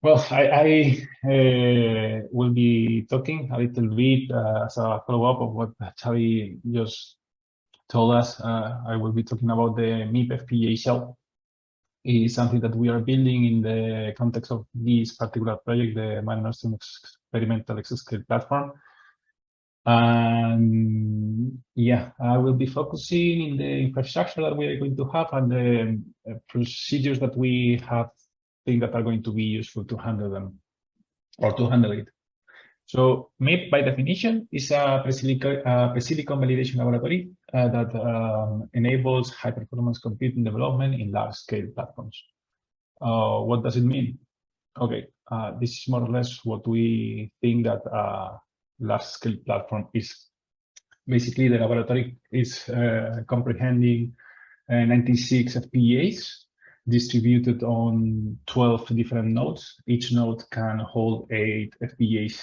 Well, I will be talking a little bit as a follow-up of what Xavi just told us. I will be talking about the MEEP FPGA shell. It is something that we are building in the context of this particular project, the Manners Experimental Exascale platform. And yeah, I will be focusing in the infrastructure that we are going to have and the procedures that we have think that are going to be useful to handle them or to handle it. So MEEP, by definition, is a pre-silicon validation laboratory that enables high-performance computing development in large-scale platforms. What does it mean? Okay, this is more or less what we think that a large-scale platform is. Basically, the laboratory is comprehending 96 FPGAs distributed on 12 different nodes. Each node can hold 8 FPGAs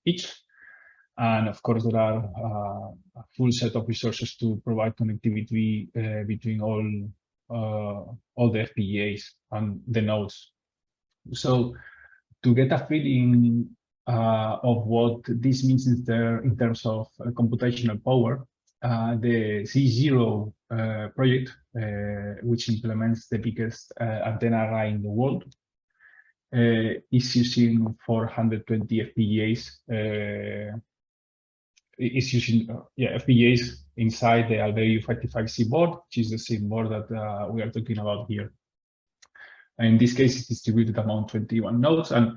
each. And of course, there are a full set of resources to provide connectivity between all the FPGAs and the nodes. So to get a feeling of what this means in terms of computational power, the Z0 project, which implements the biggest antenna array in the world, is using 420 FPGAs. Is using FPGAs inside the Albedo U55C board, which is the same board that we are talking about here. In this case, it's distributed among 21 nodes, and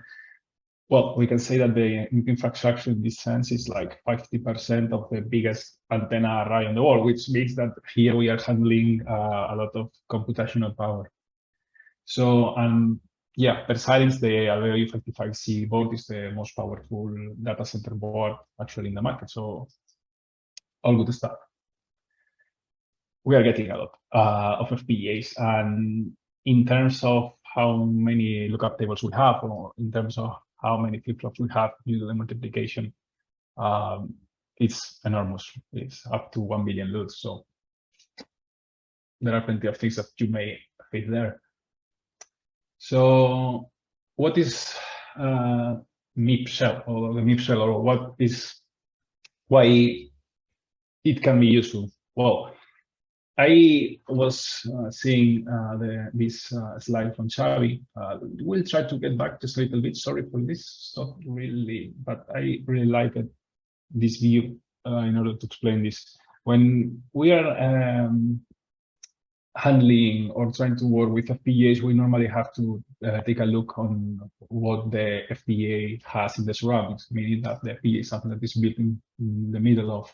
well, we can say that the infrastructure in this sense is like 50% of the biggest antenna array in the world, which means that here we are handling a lot of computational power. So, yeah, besides the Albedo U55C board is the most powerful data center board actually in the market. So, all good stuff. We are getting a lot of FPGAs, and in terms of how many lookup tables we have, or in terms of how many flip-flops we have due to the multiplication, it's enormous. It's up to 1 billion loops. So there are plenty of things that you may fit there. So what is MEEP shell, or the MEEP shell, or why it can be useful? Well, I was seeing this slide from Xavi. We'll try to get back just a little bit. Sorry for this stuff, really, but I really like this view in order to explain this. When we are handling or trying to work with FPGAs, we normally have to take a look on what the FPGA has in the surroundings, meaning that the FPGA is something that is built in the middle of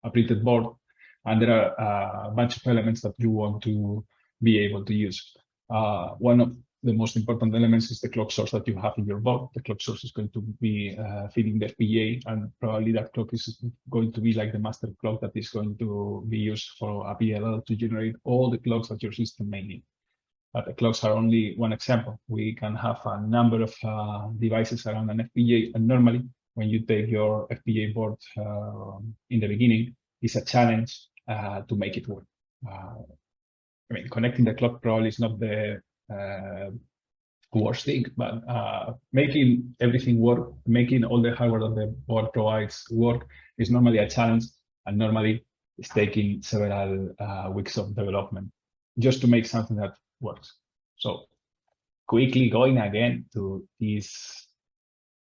a printed board. And there are a bunch of elements that you want to be able to use. One of the most important elements is the clock source that you have in your board. The clock source is going to be feeding the FPGA, and probably that clock is going to be like the master clock that is going to be used for a PLL to generate all the clocks that your system may need. But the clocks are only one example. We can have a number of devices around an FPGA, and normally when you take your FPGA board in the beginning, it's a challenge to make it work. I mean, connecting the clock probably is not the worst thing, but making everything work, making all the hardware that the board provides work is normally a challenge, and normally it's taking several weeks of development just to make something that works. So quickly going again to this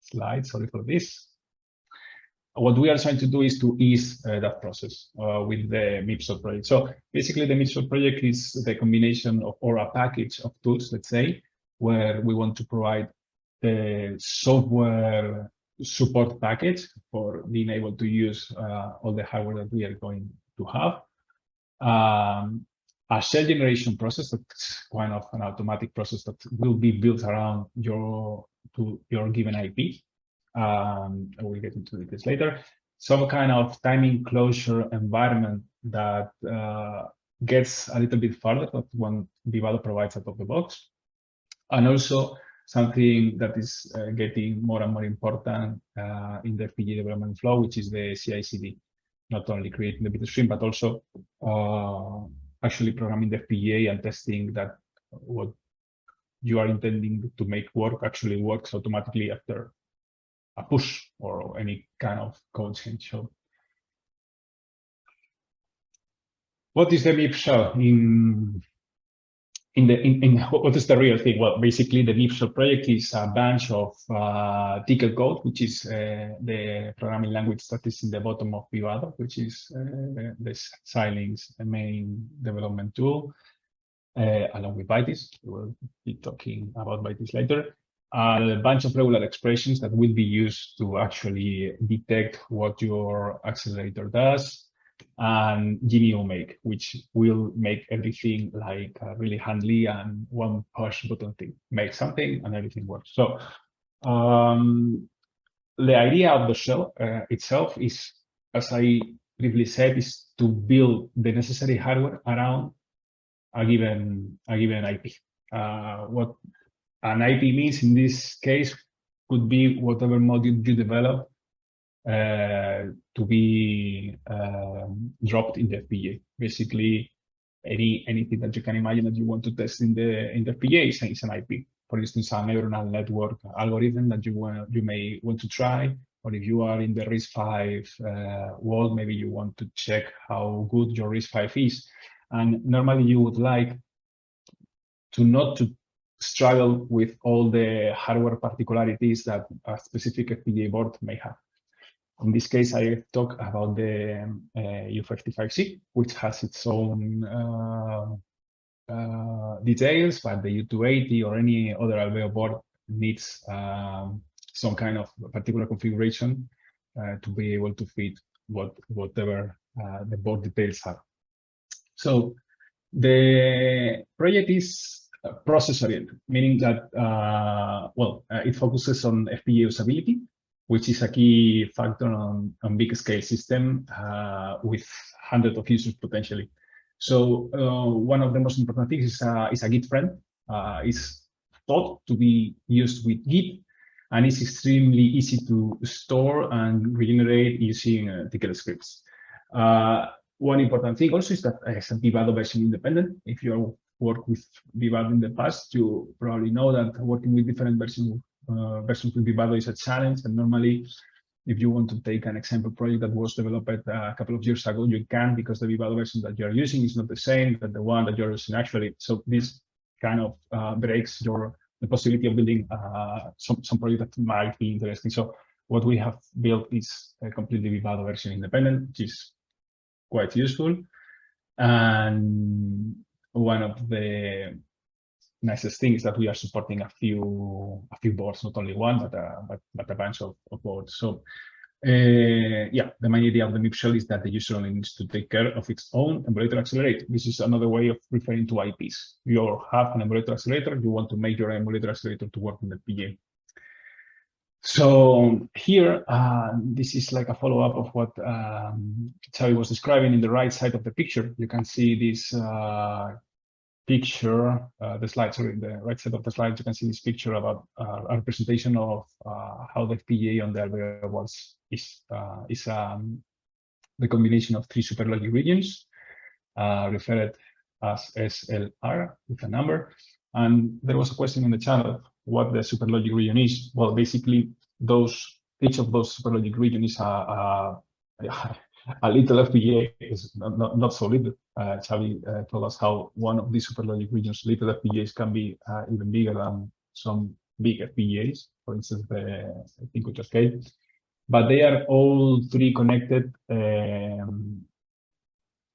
slide, sorry for this. What we are trying to do is to ease that process with the MEEP project. So basically, the MEEP project is the combination of, or a package of tools, let's say, where we want to provide the software support package for being able to use all the hardware that we are going to have. A shell generation process that's kind of an automatic process that will be built around your given IP. We'll get into this later. Some kind of timing closure environment that gets a little bit further than one developer provides out of the box. And also something that is getting more and more important in the FPGA development flow, which is the CI/CD. Not only creating the bit stream, but also actually programming the FPGA and testing that what you are intending to make work actually works automatically after a push or any kind of code change. So what is the MEEP shell what is the real thing? Well, basically the MEEP shell project is a bunch of ticket code, which is the programming language that is in the bottom of Vivado, which is the Xilinx main development tool, along with ByteDance. We'll be talking about ByteDance later. A bunch of regular expressions that will be used to actually detect what your accelerator does, and GNU make, which will make everything like really handy and one push button thing. Make something and everything works. So the idea of the shell itself is, as I briefly said, is to build the necessary hardware around a given IP. What an IP means in this case could be whatever module you develop to be dropped in the FPGA. Basically, anything that you can imagine that you want to test in the FPGA is an IP. For instance, a neuronal network algorithm that you may want to try, or if you are in the RISC-V world, maybe you want to check how good your RISC-V is. And normally you would like to not to struggle with all the hardware particularities that a specific FPGA board may have. In this case, I talk about the U55C, which has its own details, but the U280 or any other Alveo board needs some kind of particular configuration to be able to fit whatever the board details are. So the project is process-oriented, meaning that, it focuses on FPGA usability, which is a key factor on big scale system with hundreds of users potentially. So one of the most important things is a Git friend. It's thought to be used with Git, and it's extremely easy to store and regenerate using ticket scripts. One important thing also is that it's a Vivado version independent. If you worked with Vivado in the past, you probably know that working with different versions with Vivado is a challenge. And normally, if you want to take an example project that was developed a couple of years ago, you can, because the Vivado version that you're using is not the same as the one that you're using actually. So this kind of breaks the possibility of building some project that might be interesting. So what we have built is a completely Vivado version independent, which is quite useful. And one of the nicest things that we are supporting a few boards, not only one, but a bunch of boards. So the main idea of the MEEP shell is that the user only needs to take care of its own emulator accelerator. This is another way of referring to IPs. You have an emulator accelerator, you want to make your emulator accelerator to work in the FPGA. So here, this is like a follow-up of what Xavi was describing. In the right side of the picture, you can see this picture, the slide, sorry, the right side of the slide, you can see this picture about a representation of how the FPGA on the Alveo boards is the combination of 3 superlogic regions, referred as SLR with a number. And there was a question in the channel, what the superlogic region is. Well, basically, each of those superlogic regions is a little FPGA, is not so little. Xavi told us how one of these superlogic regions, little FPGAs, can be even bigger than some big FPGAs, for instance, the Pinkucha scale. But they are all 3 connected,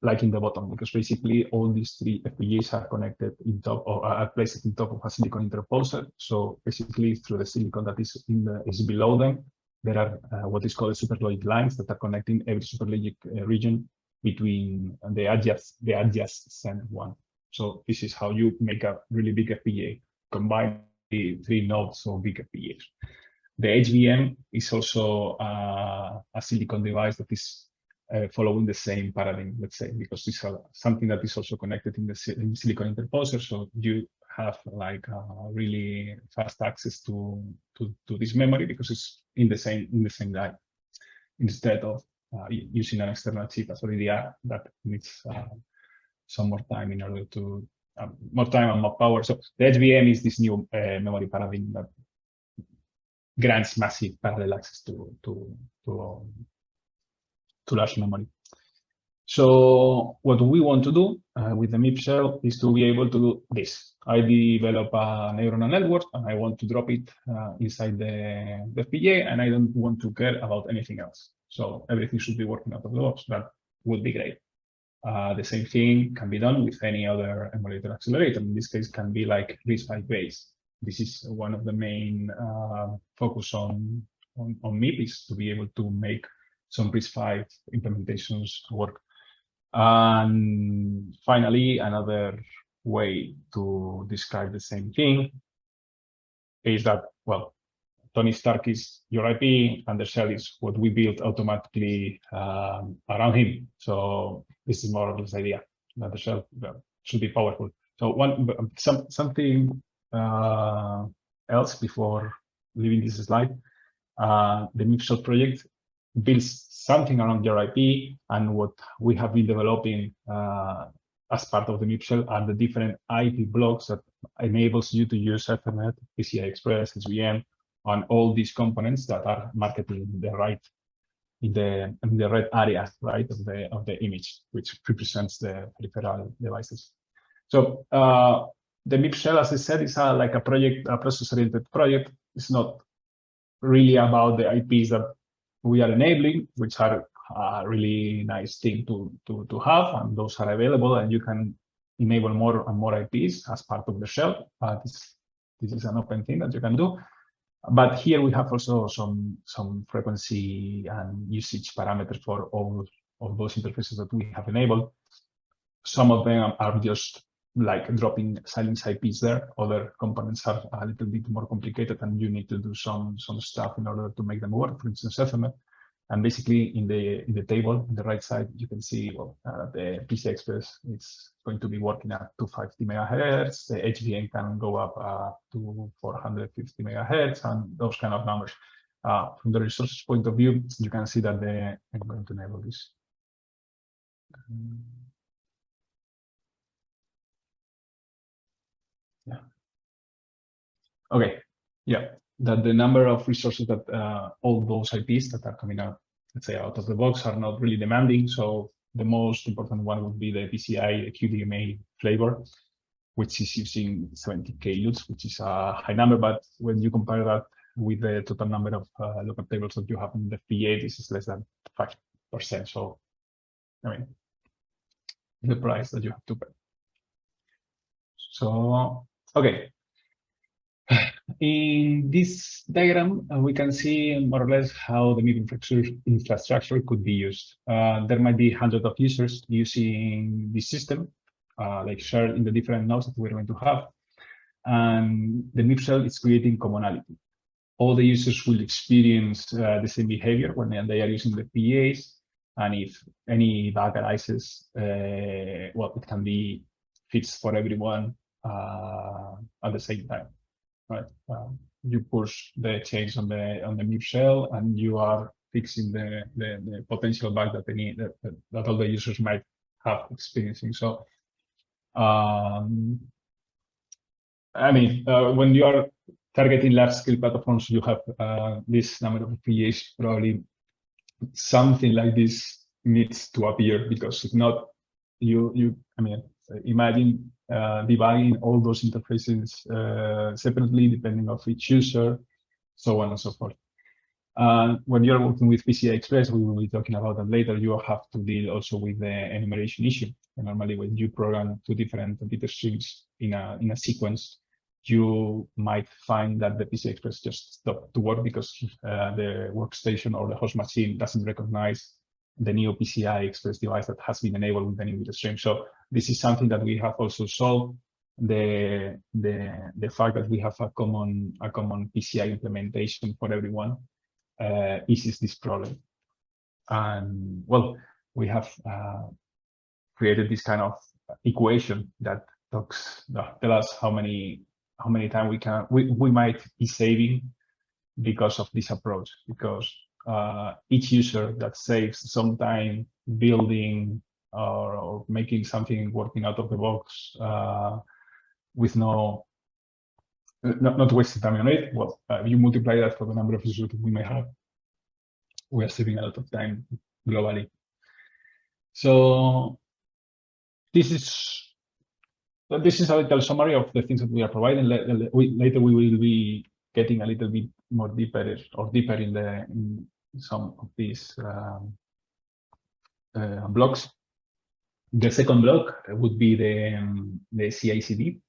like in the bottom, because basically all these 3 FPGAs are connected in top, or are placed in top of a silicon interposer. So basically, through the silicon that is below them, there are what is called superlogic lines that are connecting every superlogic region between the adjacent one. So this is how you make a really big FPGA, combine the 3 nodes or big FPGAs. The HVM is also a silicon device that is following the same paradigm, let's say, because it's something that is also connected in the silicon interposer. So you have like really fast access to this memory because it's in the same die, instead of using an external chip as already that needs some more time in order to more time and more power. So the HBM is this new memory paradigm that grants massive parallel access to large memory. So what we want to do with the MEEP shell is to be able to do this. I develop a neuronal network and I want to drop it inside the FPGA, and I don't want to care about anything else. So everything should be working out of the box. That would be great. The same thing can be done with any other emulator accelerator. In this case, can be like RISC-V based. This is one of the main focus on MEEP, is to be able to make some RISC-V implementations work. And finally, another way to describe the same thing is that, well, Tony Stark is your IP, and the shell is what we build automatically around him. So this is more or less the idea, that the shell should be powerful. So something else before leaving this slide, the MEEP shell project builds something around your IP, and what we have been developing as part of the MEEP shell are the different IP blocks that enables you to use Ethernet, PCI Express, HBM, and all these components that are marketed in the right red area, right, of the image, which represents the peripheral devices. So the MEEP shell, as I said, is like a project, a process-oriented project. It's not really about the IPs that we are enabling, which are a really nice thing to have, and those are available, and you can enable more and more IPs as part of the shell. This is an open thing that you can do. But here we have also some frequency and usage parameters for all of those interfaces that we have enabled. Some of them are just like dropping silence IPs there. Other components are a little bit more complicated, and you need to do some stuff in order to make them work. For instance, Ethernet. And basically, in the table on the right side, you can see, well, the PCI Express is going to be working at 250 megahertz. The HBM can go up to 450 megahertz, and those kind of numbers. From the resources point of view, you can see that I'm going to enable this. Yeah. Okay. Yeah. That the number of resources that all those IPs that are coming out, let's say, out of the box are not really demanding. So the most important one would be the PCI, the QDMA flavor, which is using 70K LUTs, which is a high number. But when you compare that with the total number of local tables that you have in the FPGA, this is less than 5%. So, I mean, the price that you have to pay. So, okay. In this diagram, we can see more or less how the MEEP infrastructure could be used. There might be hundreds of users using this system, like shared in the different nodes that we're going to have. And the MEEP shell is creating commonality. All the users will experience the same behavior when they are using the PAs. And if any bug arises, well, it can be fixed for everyone at the same time. Right, you push the change on the MEEP shell, and you are fixing the potential bug that all the users might have experiencing. So, I mean, when you are targeting large-scale platforms, you have this number of FPGAs. Probably something like this needs to appear, because if not, I mean, imagine debugging all those interfaces separately, depending on each user, so on and so forth. When you're working with PCI Express, we will be talking about that later, you have to deal also with the enumeration issue. And normally, when you program two different data streams in a sequence, you might find that the PCI Express just stopped to work because the workstation or the host machine doesn't recognize the new PCI Express device that has been enabled with the new data stream. So this is something that we have also solved. The fact that we have a common PCI implementation for everyone eases this problem. And well, we have created this kind of equation that tell us how many time we might be saving because of this approach, because each user that saves some time building or making something working out of the box with not wasting time on it. Well, you multiply that for the number of users we may have, we are saving a lot of time globally. So this is a little summary of the things that we are providing. Later we will be getting a little bit more deeper in some of these blocks. The second block would be the CI/CD.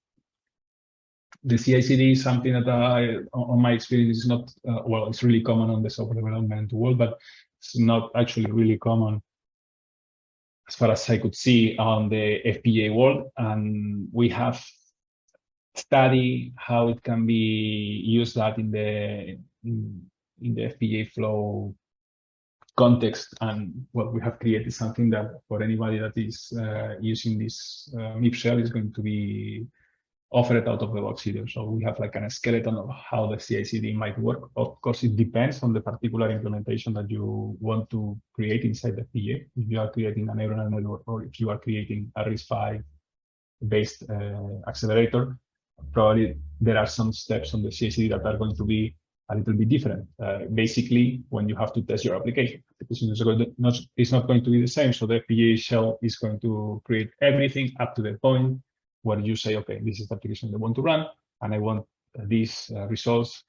The CI/CD is something that on my experience, is not well. It's really common on the software development world, but it's not actually really common, as far as I could see, on the FPGA world. And we have studied how it can be used that in the FPGA flow context. And well, we have created something that for anybody that is using this MEEP shell is going to be offered out of the box either. So we have like a skeleton of how the CI/CD might work. Of course, it depends on the particular implementation that you want to create inside the FPGA. If you are creating a neural network, or if you are creating a RISC-V based accelerator, probably there are some steps on the CI/CD that are going to be a little bit different. Basically, when you have to test your application, it's not going to be the same. So the FPGA shell is going to create everything up to the point where you say, okay, this is the application I want to run, and I want these results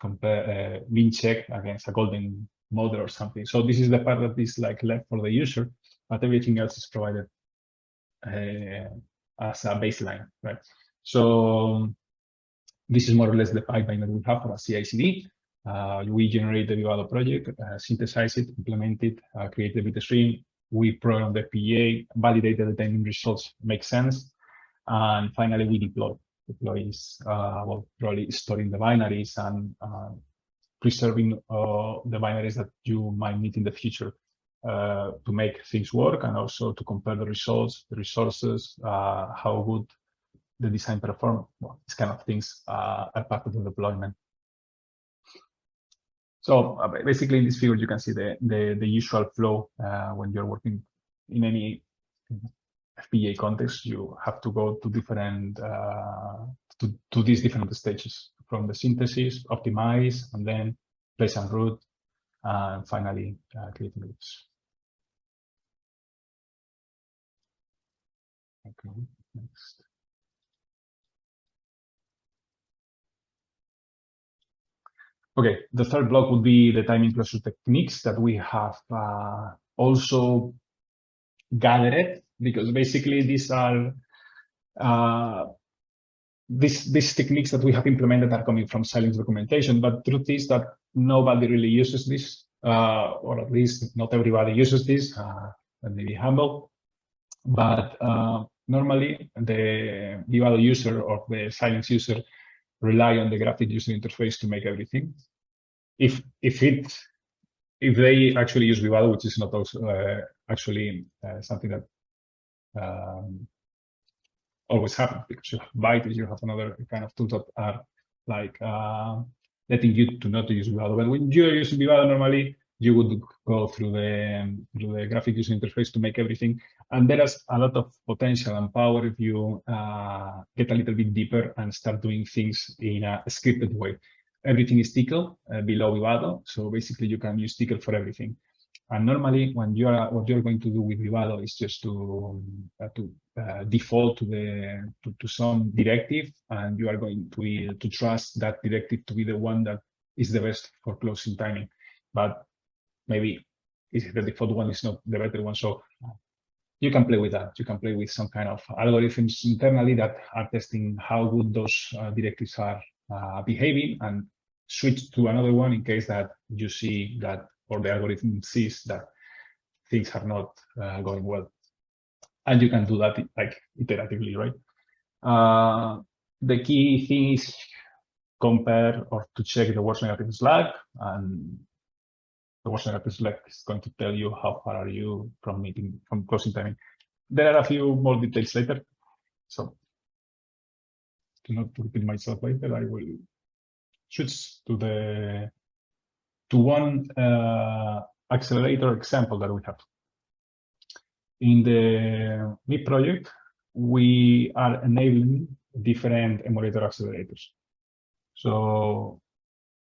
being checked against a golden model or something. So this is the part that is like left for the user, but everything else is provided as a baseline, right? So this is more or less the pipeline that we have for a CI/CD. We generate the Vivado project, synthesize it, implement it, create the bit stream. We program the FPGA, validate the timing results make sense, and finally we deploy. Deploy is well, probably storing the binaries and preserving the binaries that you might need in the future to make things work, and also to compare the results, the resources, how good the design perform. Well, these kind of things are part of the deployment. So basically in this figure, you can see the usual flow when you're working in any FPGA context. You have to go to different to these different stages, from the synthesis, optimize, and then place and route, and finally creating loops. Okay, next. Okay, the third block would be the timing closure techniques that we have also gathered, because basically these are these techniques that we have implemented are coming from Silence documentation, but the truth is that nobody really uses this, or at least not everybody uses this. Let me be humble, but normally the Vivado user or the Silence user rely on the graphic user interface to make everything. If they actually use Vivado, which is not also actually something that always happens, because you have Byte, you have another kind of tools that are like letting you to not use Vivado. But when you're using Vivado, normally you would go through the graphic user interface to make everything. And there is a lot of potential and power if you get a little bit deeper and start doing things in a scripted way. Everything is Tcl below Vivado, so basically you can use Tcl for everything. And normally, when what you're going to do with Vivado is just to default to some directive, and you are going to trust that directive to be the one that is the best for closing timing. But maybe if the default one is not the better one, so you can play with that. You can play with some kind of algorithms internally that are testing how good those directives are behaving, and switch to another one in case that you see that, or the algorithm sees that things are not going well. And you can do that like iteratively, right? The key thing is compare or to check the worst negative slack, and the worst negative slack is going to tell you how far are you from closing timing. There are a few more details later, so to not repeat myself later, I will switch to one accelerator example that we have. In the MEEP project, we are enabling different emulator accelerators. So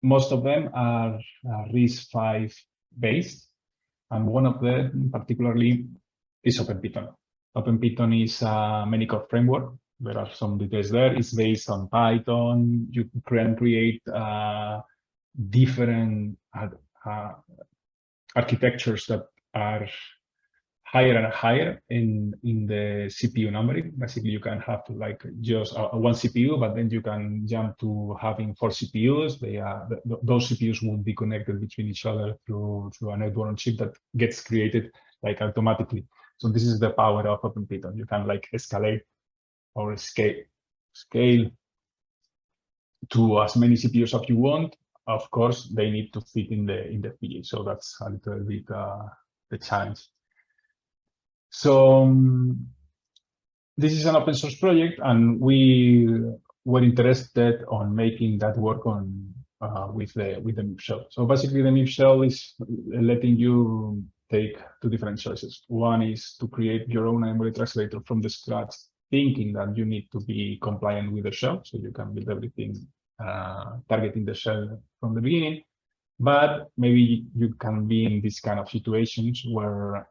most of them are RISC-V based, and one of them particularly is OpenPython. OpenPython is a many-core framework. There are some details there. It's based on Python. You can create different architectures that are higher and higher in the CPU numbering. Basically, you can have like just one CPU, but then you can jump to having 4 CPUs. Those CPUs will be connected between each other through a network on chip that gets created like automatically. So this is the power of OpenPython. You can like escalate or scale to as many CPUs as you want. Of course, they need to fit in the FPGA. So that's a little bit the challenge. So this is an open source project, and we were interested on making that work on with the MEEP shell. So basically, the MEEP shell is letting you take 2 different choices. One is to create your own emulator accelerator from the scratch, thinking that you need to be compliant with the shell, so you can build everything targeting the shell from the beginning. But maybe you can be in this kind of situations where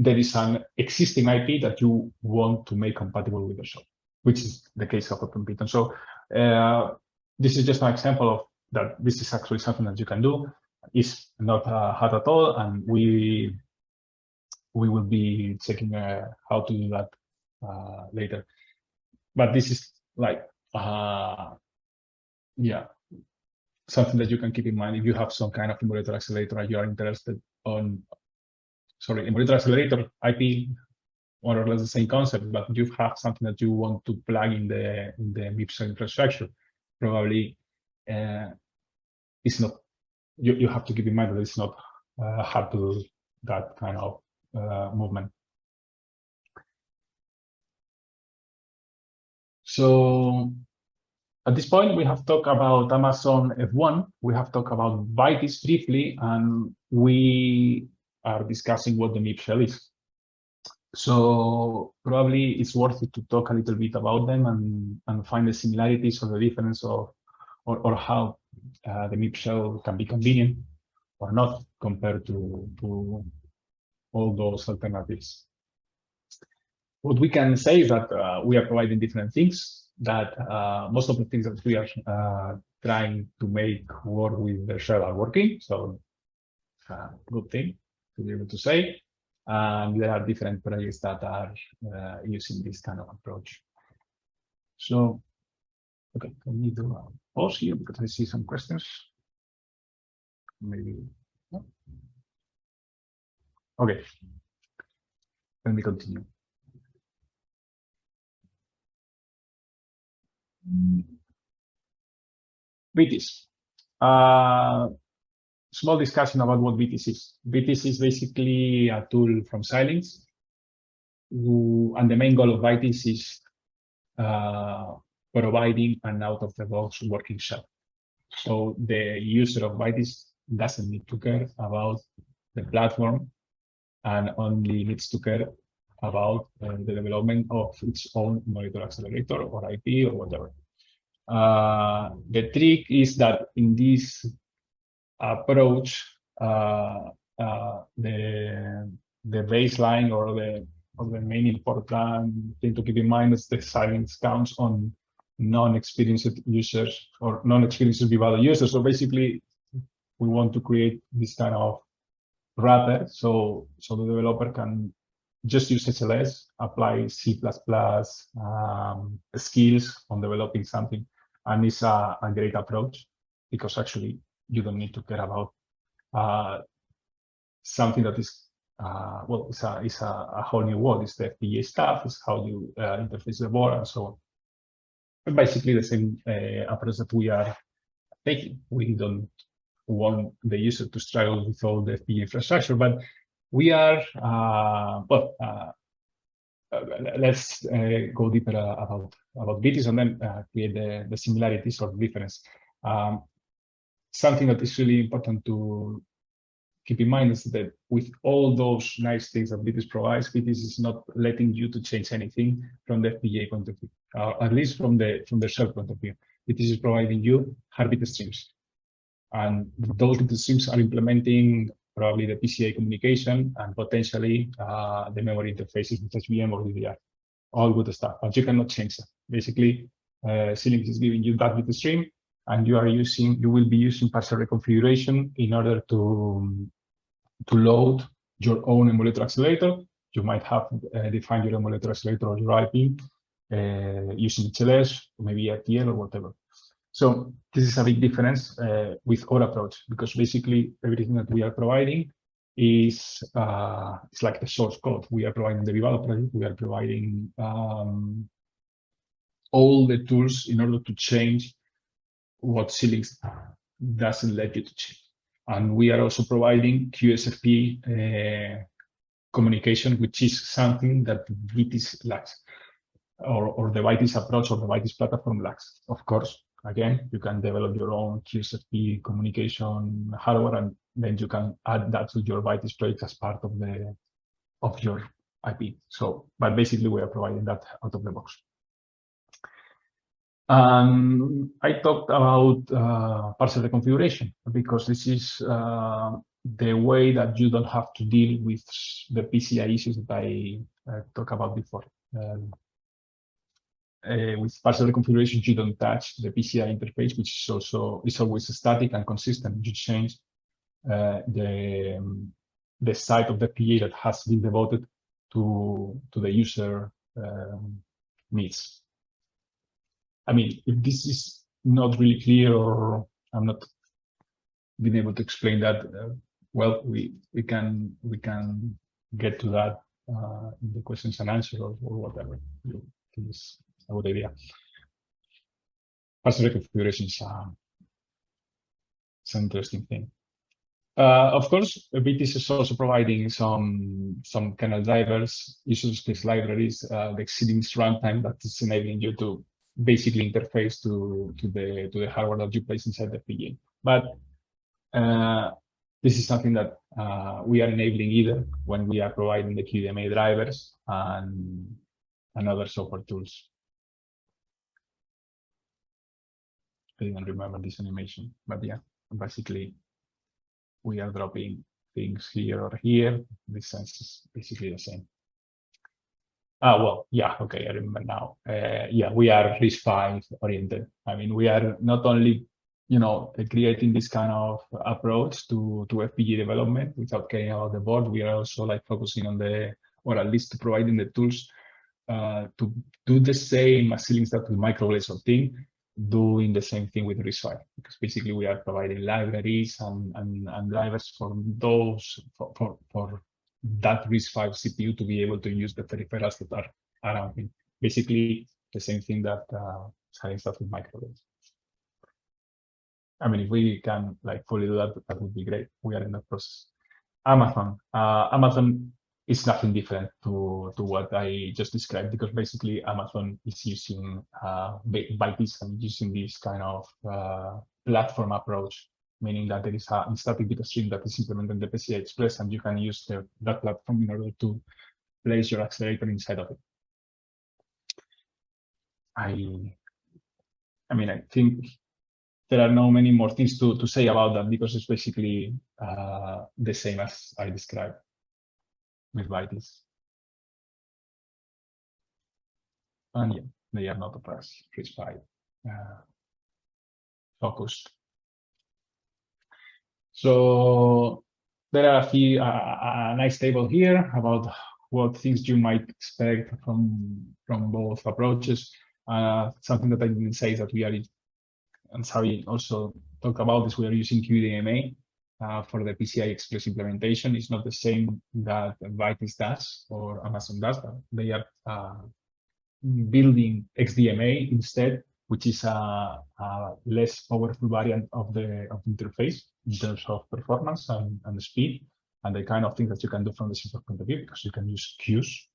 there is an existing IP that you want to make compatible with the shell, which is the case of OpenPython. So this is just an example of that. This is actually something that you can do. It's not hard at all, and we will be checking how to do that later. But this is like yeah, something that you can keep in mind if you have some kind of emulator accelerator and you are interested on. Sorry, emulator accelerator IP, more or less the same concept, but you have something that you want to plug in the MEEP shell infrastructure. Probably it's not. You have to keep in mind that it's not hard to do that kind of movement. So at this point, we have talked about Amazon F1. We have talked about Vitis briefly, and we are discussing what the MEEP shell is. So probably it's worth it to talk a little bit about them and find the similarities or the difference of or how the MEEP shell can be convenient or not compared to all those alternatives. What we can say is that we are providing different things, that most of the things that we are trying to make work with the shell are working. So it's a good thing to be able to say. And there are different projects that are using this kind of approach. So, okay, can we do a pause here because I see some questions? Maybe. No? Okay, let me continue. Vitis. Small discussion about what Vitis is. Vitis is basically a tool from Xilinx, and the main goal of Vitis is providing an out-of-the-box working shell. So the user of Vitis doesn't need to care about the platform and only needs to care about the development of its own emulator accelerator or IP or whatever. The trick is that in this approach, the baseline or the main important thing to keep in mind is the Xilinx counts on non-experienced users or non-experienced Vivado users. So basically, we want to create this kind of wrapper so the developer can just use HLS, apply C++ skills on developing something, and it's a great approach because actually you don't need to care about something that is well, it's a whole new world. It's the FPGA stuff. It's how you interface the board and so on. But basically the same approach that we are taking. We don't want the user to struggle with all the FPGA infrastructure, but we are let's go deeper about Vitis and then create the similarities or difference. Something that is really important to keep in mind is that with all those nice things that Vitis provides, Vitis is not letting you to change anything from the FPGA point of view, at least from the shell point of view. Vitis is providing you heartbeat streams, and those bit streams are implementing probably the PCI communication and potentially the memory interfaces with HBM or DDR. All good stuff, but you cannot change that. Basically, Xilinx is giving you that bit stream, and you will be using partial reconfiguration in order to load your own emulator accelerator. You might have defined your emulator accelerator or your IP using HLS, or maybe RTL or whatever. So this is a big difference with our approach, because basically everything that we are providing is it's like the source code. We are providing the developer, we are providing all the tools in order to change what Xilinx doesn't let you to change. And we are also providing QSFP communication, which is something that Vitis lacks, or the Vitis approach or the Vitis platform lacks. Of course, again, you can develop your own QSFP communication hardware, and then you can add that to your Vitis project as part of your IP. So, but basically, we are providing that out of the box. I talked about partial reconfiguration, because this is the way that you don't have to deal with the PCI issues that I talked about before. With partial reconfiguration, you don't touch the PCI interface, which is always static and consistent. You change the side of the PA that has been devoted to the user needs. I mean, if this is not really clear, or I'm not being able to explain that well, we can get to that in the questions and answers or whatever. It's a good idea. Partial reconfiguration is an interesting thing. Of course, Vitis is also providing some kernel drivers, user space libraries, the Xilinx runtime that is enabling you to basically interface to the hardware that you place inside the FPGA. But this is something that we are enabling either when we are providing the QDMA drivers and other software tools. I didn't remember this animation, but yeah, basically we are dropping things here or here. This sense is basically the same. Well, yeah, okay, I remember now. Yeah, we are RISC-V oriented. I mean, we are not only, creating this kind of approach to FPGA development without caring about the board. We are also like focusing on or at least providing the tools to do the same as Xilinx that with microblaze or thing, doing the same thing with RISC-V, because basically we are providing libraries and drivers for those for that RISC-V CPU to be able to use the peripherals that are around him. Basically, the same thing that Xilinx does with microblaze. I mean, if we can like fully do that, that would be great. We are in that process. Amazon is nothing different to what I just described, because basically Amazon is using Vitis and using this kind of platform approach, meaning that there is a static data stream that is implemented in the PCI Express, and you can use that platform in order to place your accelerator inside of it. I mean, I think there are no many more things to say about that, because it's basically the same as I described with Vitis. And yeah, they are not RISC-V focused. So there are a nice table here about what things you might expect from both approaches. Something that I didn't say is that we are, and Xavi also talked about this, we are using QDMA for the PCI Express implementation. It's not the same that Vitis does or Amazon does, but they are building XDMA instead, which is a less powerful variant of the interface in terms of performance and speed, and the kind of things that you can do from the software point of view, because you can use queues.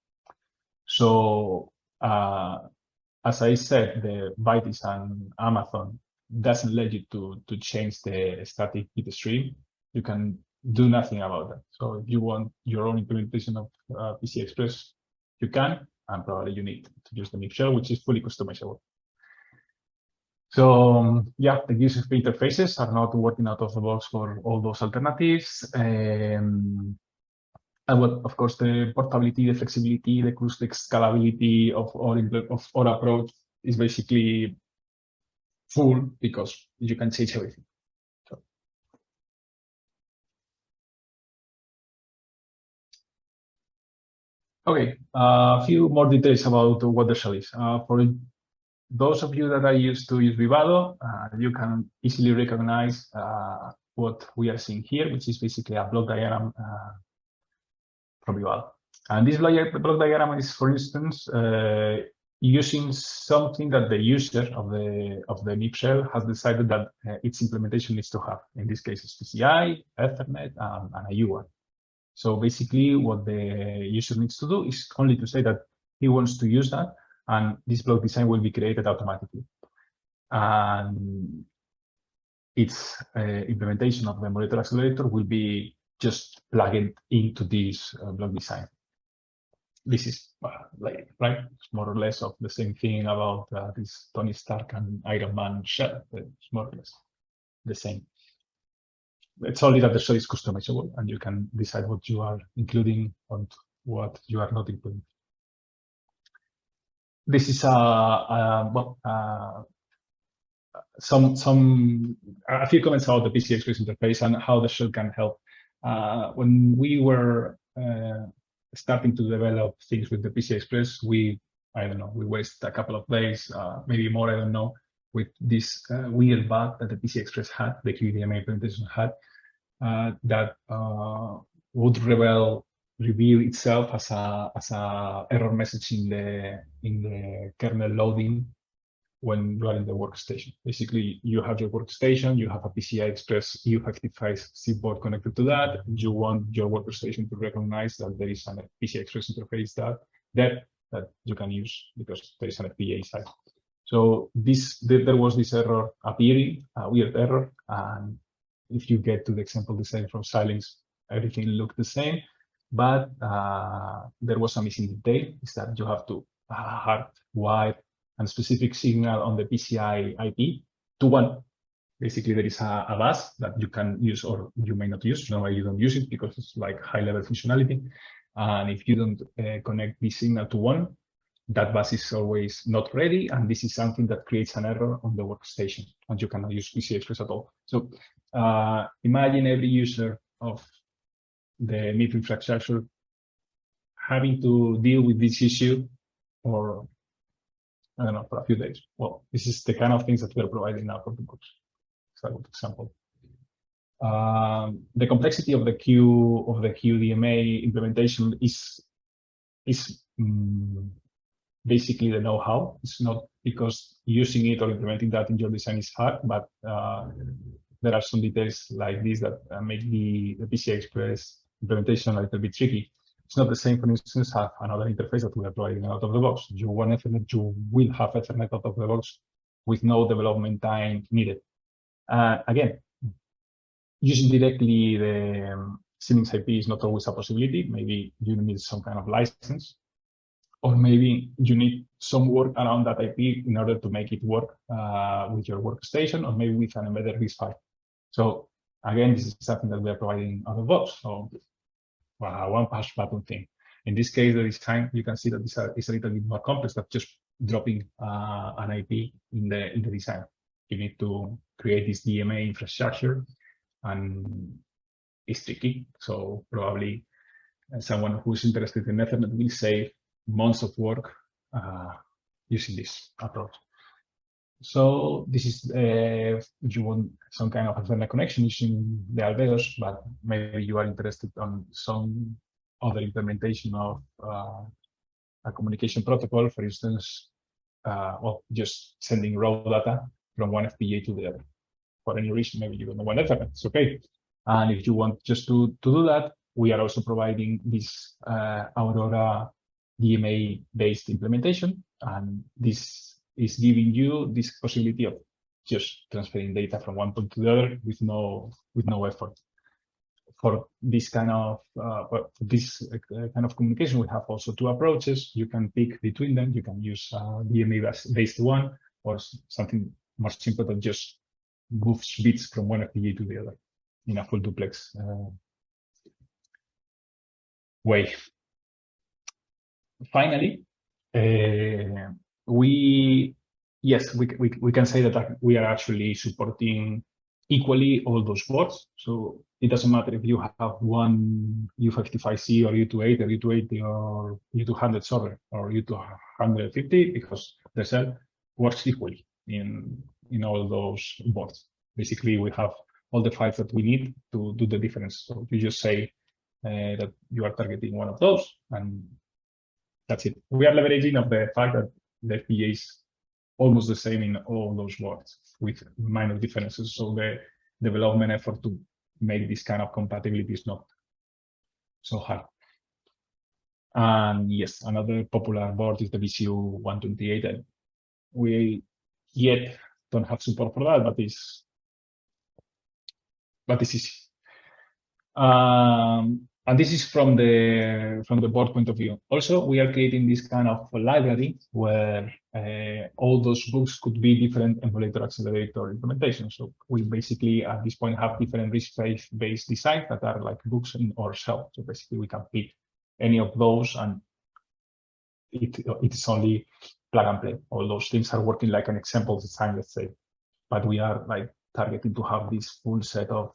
So as I said, the Vitis and Amazon doesn't let you to change the static bit stream. You can do nothing about that. So if you want your own implementation of PCI Express, you can, and probably you need to use the MEEP shell, which is fully customizable. So yeah, the user interfaces are not working out of the box for all those alternatives. And what, of course, the portability, the flexibility, the scalability of our approach is basically full because you can change everything. So. Okay, a few more details about what the shell is. For those of you that are used to use Vivado, you can easily recognize what we are seeing here, which is basically a block diagram from Vivado. And this block diagram is, for instance, using something that the user of the MEEP shell has decided that its implementation needs to have. In this case, it's PCI, Ethernet, and a UART. So basically, what the user needs to do is only to say that he wants to use that, and this block design will be created automatically. And its implementation of the emulator accelerator will be just plugged into this block design. This is like, right? It's more or less of the same thing about this Tony Stark and Iron Man shell. It's more or less the same. It's only that the shell is customizable, and you can decide what you are including and what you are not including. This is a few comments about the PCI Express interface and how the shell can help. When we were starting to develop things with the PCI Express, we wasted a couple of days, maybe more, I don't know, with this weird bug that the PCI Express had, the QDMA implementation had, that would reveal itself as a error message in the kernel loading when you are in the workstation. Basically, you have your workstation, you have a PCI Express U55 C board connected to that. You want your workstation to recognize that there is a PCI Express interface that you can use because there is an FPGA side. So there was this error appearing, a weird error, and if you get to the example design from Xilinx, everything looked the same, but there was a missing detail. Is that you have to hardwire a specific signal on the PCI IP to 1. Basically, there is a bus that you can use or you may not use. Normally, you don't use it because it's like high-level functionality. And if you don't connect this signal to 1, that bus is always not ready, and this is something that creates an error on the workstation, and you cannot use PCI Express at all. So imagine every user of the MEEP infrastructure having to deal with this issue for, I don't know, for a few days. Well, this is the kind of things that we are providing now for the books. It's a good example. The complexity of the QDMA implementation is basically the know-how. It's not because using it or implementing that in your design is hard, but there are some details like this that make the PCI Express implementation a little bit tricky. It's not the same, for instance, have another interface that we are providing out of the box. You want Ethernet, you will have Ethernet out of the box with no development time needed. Again, using directly the Xilinx IP is not always a possibility. Maybe you need some kind of license, or maybe you need some work around that IP in order to make it work with your workstation, or maybe with an embedded RISC-V. So again, this is something that we are providing out of the box. So one push button thing. In this case, the design, you can see that it's a little bit more complex than just dropping an IP in the design. You need to create this DMA infrastructure, and it's tricky. So probably someone who's interested in Ethernet will save months of work using this approach. So this is if you want some kind of Ethernet connection using the Albedos, but maybe you are interested on some other implementation of a communication protocol, for instance, well, just sending raw data from one FPGA to the other. For any reason, maybe you don't want Ethernet, it's okay. And if you want just to do that, we are also providing this Aurora DMA-based implementation, and this is giving you this possibility of just transferring data from one point to the other with no effort. for this kind of communication, we have also two approaches. You can pick between them. You can use DMA-based one, or something more simple that just moves bits from one FPGA to the other in a full duplex way. Finally, we can say that we are actually supporting equally all those boards. So it doesn't matter if you have one U55C or U28 or U280 or U200 server or U250, because the cell works equally in all those boards. Basically, we have all the files that we need to do the difference. So you just say that you are targeting one of those, and that's it. We are leveraging of the fact that the FPGA is almost the same in all those boards with minor differences. So the development effort to make this kind of compatibility is not so hard. And yes, another popular board is the VCU128. And we yet don't have support for that, but it's easy. And this is from the board point of view. Also, we are creating this kind of library where all those books could be different emulator accelerator implementations. So we basically at this point have different RISC-based designs that are like books in our shell. So basically we can pick any of those, and it is only plug and play. All those things are working like an example design, let's say, but we are like targeting to have this full set of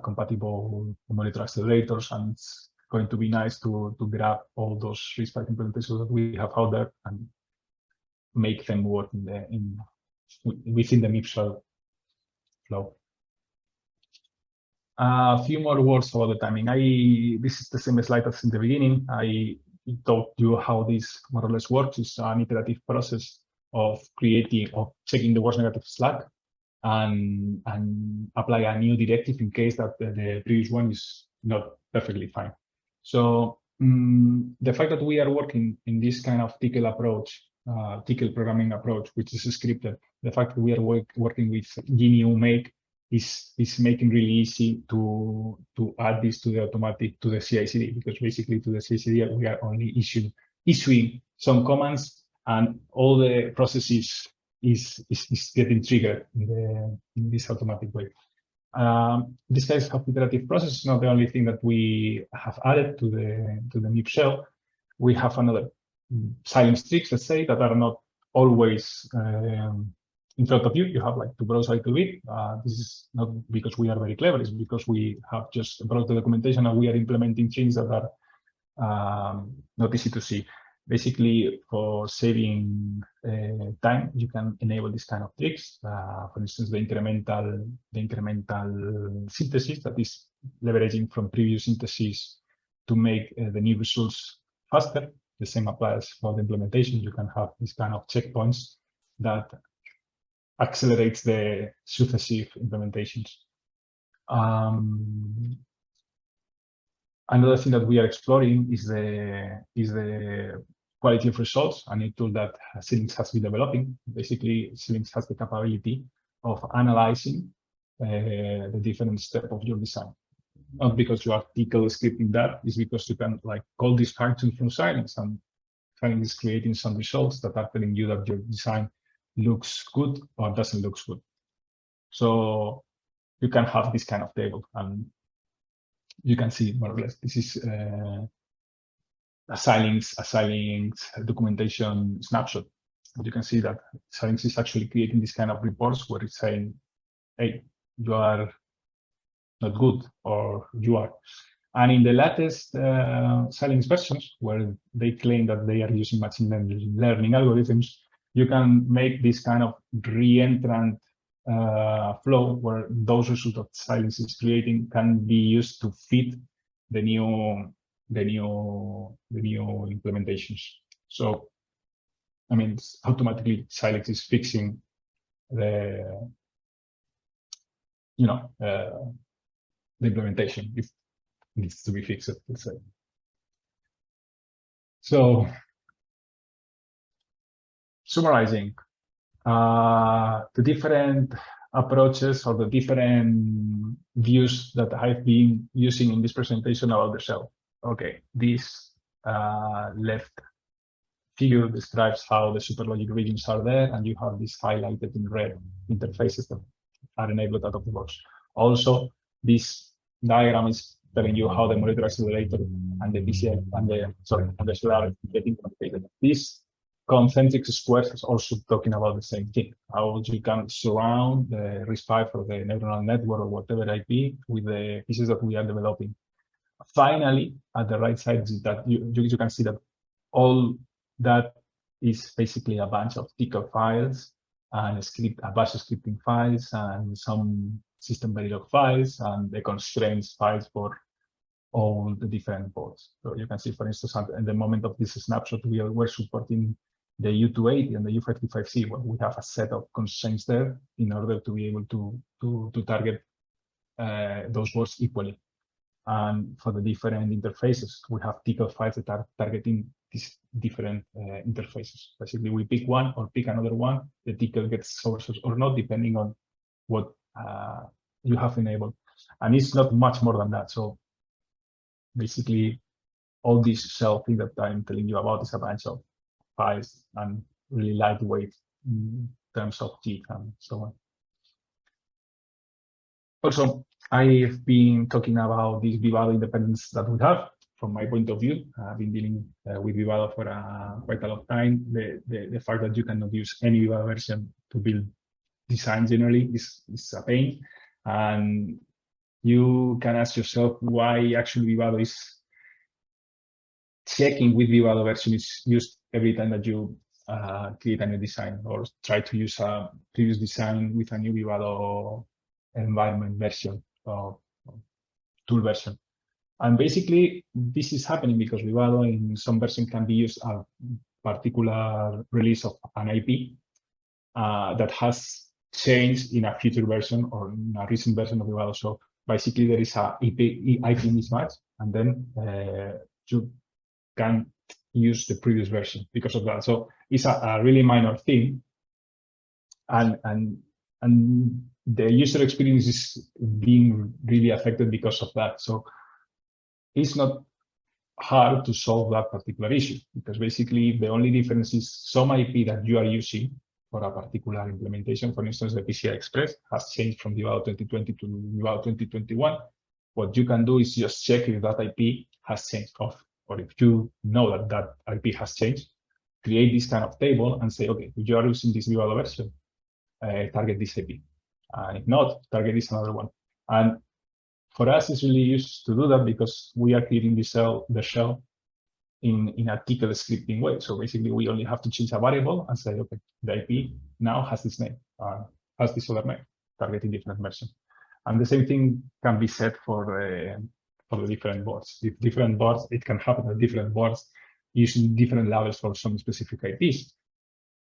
compatible emulator accelerators, and it's going to be nice to grab all those RISC-V implementations that we have out there and make them work within the MEEP shell flow. A few more words about the timing. This is the same slide as in the beginning. I told you how this more or less works. It's an iterative process of checking the worst negative slack and apply a new directive in case that the previous one is not perfectly fine. So the fact that we are working in this kind of TCL approach, TCL programming approach, which is scripted, the fact that we are working with GNU Make is making really easy to add this to the CI/CD, because basically to the CI/CD we are only issuing some commands, and all the processes is getting triggered in this automatic way. This kind of iterative process is not the only thing that we have added to the MEEP shell. We have another silence tricks, let's say, that are not always in front of you. You have like to browse a little bit. This is not because we are very clever, it's because we have just brought the documentation and we are implementing things that are not easy to see. Basically, for saving time, you can enable this kind of tricks. For instance, the incremental synthesis, that is leveraging from previous synthesis to make the new results faster. The same applies for the implementation. You can have this kind of checkpoints that accelerates the successive implementations. Another thing that we are exploring is the quality of results, a new tool that Xilinx has been developing. Basically, Xilinx has the capability of analyzing the different steps of your design. Not because you are TCL scripting that, it's because you can like call this function from Xilinx, and Xilinx is creating some results that are telling you that your design looks good or doesn't look good. So you can have this kind of table, and you can see more or less this is a Xilinx documentation snapshot. You can see that Xilinx is actually creating this kind of reports where it's saying, hey, you are not good, or you are. And in the latest Xilinx versions, where they claim that they are using machine learning algorithms, you can make this kind of re-entrant flow where those results that Xilinx is creating can be used to fit the new implementations. So, I mean, automatically Xilinx is fixing the implementation if it needs to be fixed, let's say. So, summarizing, the different approaches or the different views that I've been using in this presentation about the shell. Okay, this left figure describes how the superlogic regions are there, and you have this highlighted in red interfaces that are enabled out of the box. Also, this diagram is telling you how the molecular accelerator and the PCI and the shell are getting communicated. This concentric squares is also talking about the same thing, how you can surround the RISC-V or the neuronal network or whatever IP with the pieces that we are developing. Finally, at the right side is that you can see that all that is basically a bunch of ticker files and a bash scripting files and some system Verilog files and the constraints files for all the different boards. So you can see, for instance, at the moment of this snapshot, we're supporting the U280 and the U55C. Well, we have a set of constraints there in order to be able to target those boards equally. And for the different interfaces, we have ticker files that are targeting these different interfaces. Basically, we pick one or pick another one. The ticker gets sources or not, depending on what you have enabled. And it's not much more than that. So basically, all this shell thing that I'm telling you about is a bunch of files and really lightweight in terms of teeth and so on. Also, I've been talking about this Vivado independence that we have. From my point of view, I've been dealing with Vivado for quite a lot of time. The fact that you cannot use any Vivado version to build design generally is a pain. And you can ask yourself why actually Vivado is checking with Vivado version is used every time that you create a new design or try to use a previous design with a new Vivado environment version or tool version. And basically, this is happening because Vivado in some version can be used a particular release of an IP that has changed in a future version or in a recent version of Vivado. So basically, there is a IP mismatch, and then you can't use the previous version because of that. So it's a really minor thing, and the user experience is being really affected because of that. So it's not hard to solve that particular issue because basically the only difference is some IP that you are using for a particular implementation. For instance, the PCI Express has changed from Vivado 2020 to Vivado 2021. What you can do is just check if that IP has changed off, or if you know that that IP has changed, create this kind of table and say, okay, if you are using this Vivado version, target this IP. And if not, target this another one. And for us, it's really used to do that because we are creating the shell in a ticket scripting way. So basically, we only have to change a variable and say, okay, the IP now has this name, has this other name, targeting different version. And the same thing can be said for the different boards. With different boards, it can happen at different boards using different levels for some specific IPs.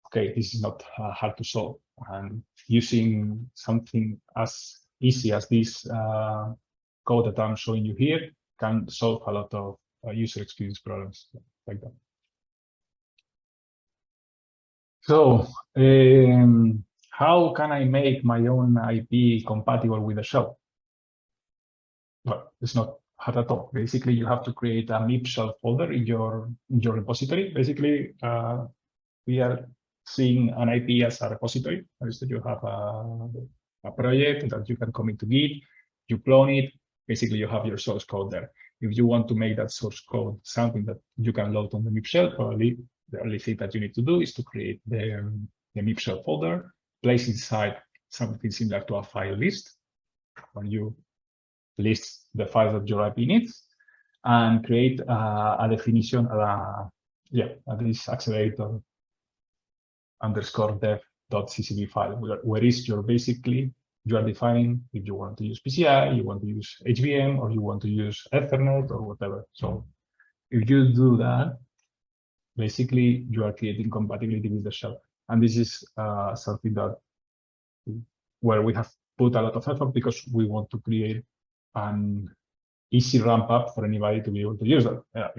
Okay, this is not hard to solve. And using something as easy as this code that I'm showing you here can solve a lot of user experience problems like that. So how can I make my own IP compatible with the shell? Well, it's not hard at all. Basically, you have to create a MEEP shell folder in your repository. Basically, we are seeing an IP as a repository. Instead, you have a project that you can commit to Git, you clone it. Basically, you have your source code there. If you want to make that source code something that you can load on the MEEP shell, probably the only thing that you need to do is to create the MEEP shell folder, place inside something similar to a file list, where you list the files that your IP needs, and create a definition, this accelerator _ dev.ccv file, where is your basically you are defining if you want to use PCI, you want to use HBM, or you want to use Ethernet or whatever. So if you do that, basically you are creating compatibility with the shell. And this is something that where we have put a lot of effort because we want to create an easy ramp up for anybody to be able to use that.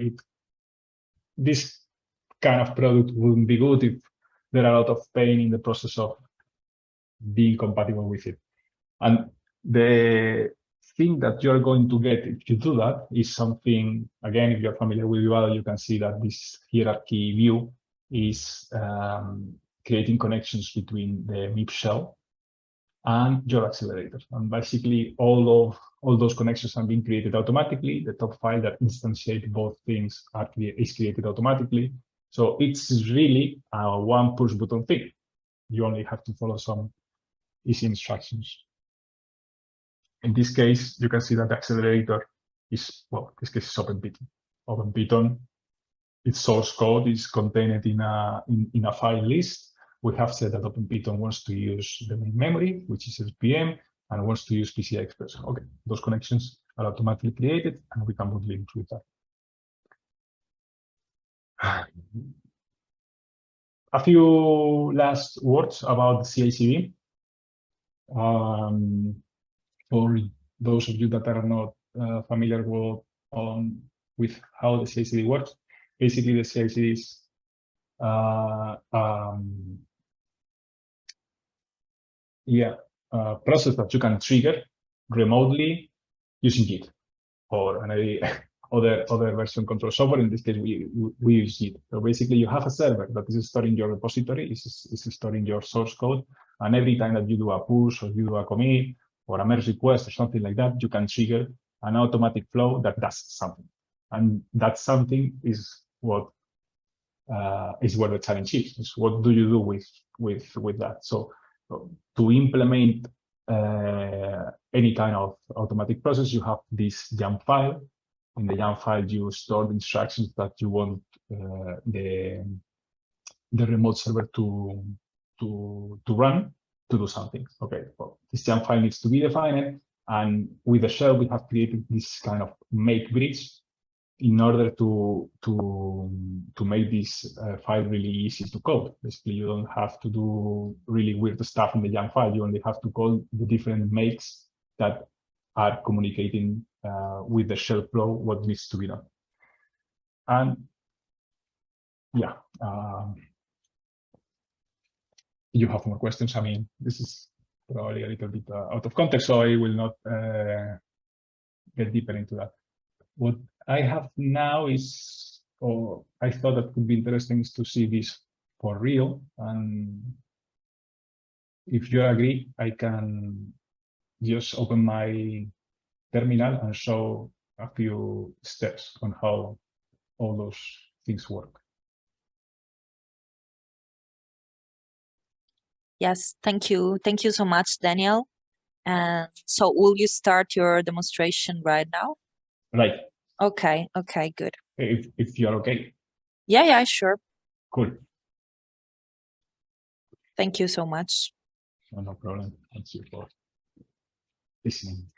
This kind of product wouldn't be good if there are a lot of pain in the process of being compatible with it. And the thing that you're going to get if you do that is something, again, if you're familiar with UAL, you can see that this hierarchy view is creating connections between the MEEP shell and your accelerator. And basically all those connections are being created automatically. The top file that instantiates both things is created automatically. So it's really a one push button thing. You only have to follow some easy instructions. In this case, you can see that the accelerator is, well, in this case is OpenPython. OpenPython, its source code is contained in a file list. We have said that OpenPython wants to use the main memory, which is SPM, and wants to use PCI Express. Okay, those connections are automatically created, and we can put links with that. A few last words about CI/CD. For those of you that are not familiar with how the CI/CD works, basically the CI/CD is a process that you can trigger remotely using Git or any other version control software. In this case, we use Git. So basically, you have a server that is storing your repository, is storing your source code, and every time that you do a push or you do a commit or a merge request or something like that, you can trigger an automatic flow that does something, and that something is what is where the challenge is. Is what do you do with that? So to implement any kind of automatic process, you have this YAML file. In the YAML file, you store the instructions that you want the remote server to run to do something. Okay, well, this YAML file needs to be defined, and with the shell, we have created this kind of make bridge in order to make this file really easy to code. Basically, you don't have to do really weird stuff in the YAML file. You only have to call the different makes that are communicating with the shell flow what needs to be done. And yeah, you have more questions. I mean, this is probably a little bit out of context, so I will not get deeper into that. What I have now is, or I thought that could be interesting, is to see this for real. And if you agree, I can just open my terminal and show a few steps on how all those things work. Yes, thank you. Thank you so much, Daniel. And so will you start your demonstration right now? Right. Okay, okay, good. If you're okay. Yeah, sure. Cool. Thank you so much. No problem. Thank you for listening.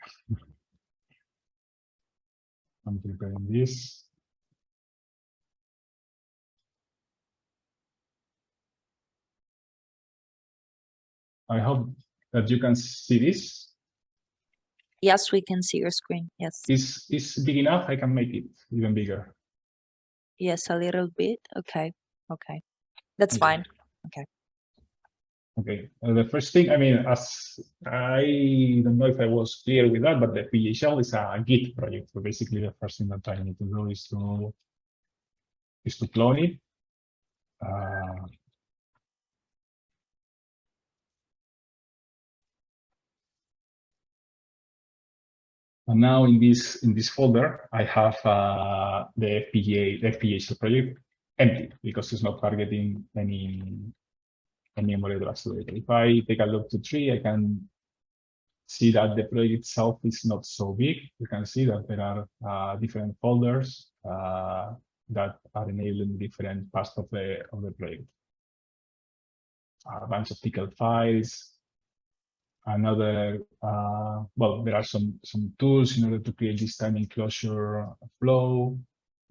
I'm preparing this. I hope that you can see this. Yes, we can see your screen. Yes. Is big enough? I can make it even bigger. Yes, a little bit. Okay. Okay. That's fine. Okay. Okay. The first thing, I mean, as I don't know if I was clear with that, but the FPGA shell is a Git project. So basically, the first thing that I need to do is to clone it. And now in this folder, I have the FPGA shell project empty because it's not targeting any emulator accelerator. If I take a look to tree, I can see that the project itself is not so big. You can see that there are different folders that are enabling different parts of the project. A bunch of pickle files. Another, well, there are some tools in order to create this time enclosure flow,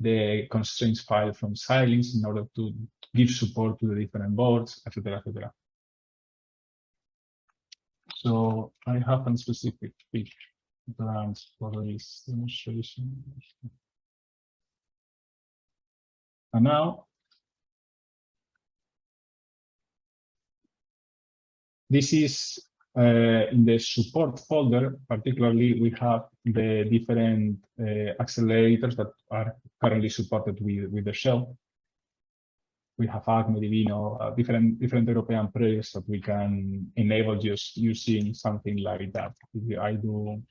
the constraints file from Xilinx in order to give support to the different boards, etc., etc. So I have a specific plans for this demonstration. And now This is in the support folder. Particularly, we have the different accelerators that are currently supported with the shell. We have Acme, Divino, different European projects that we can enable just using something like that. If I do,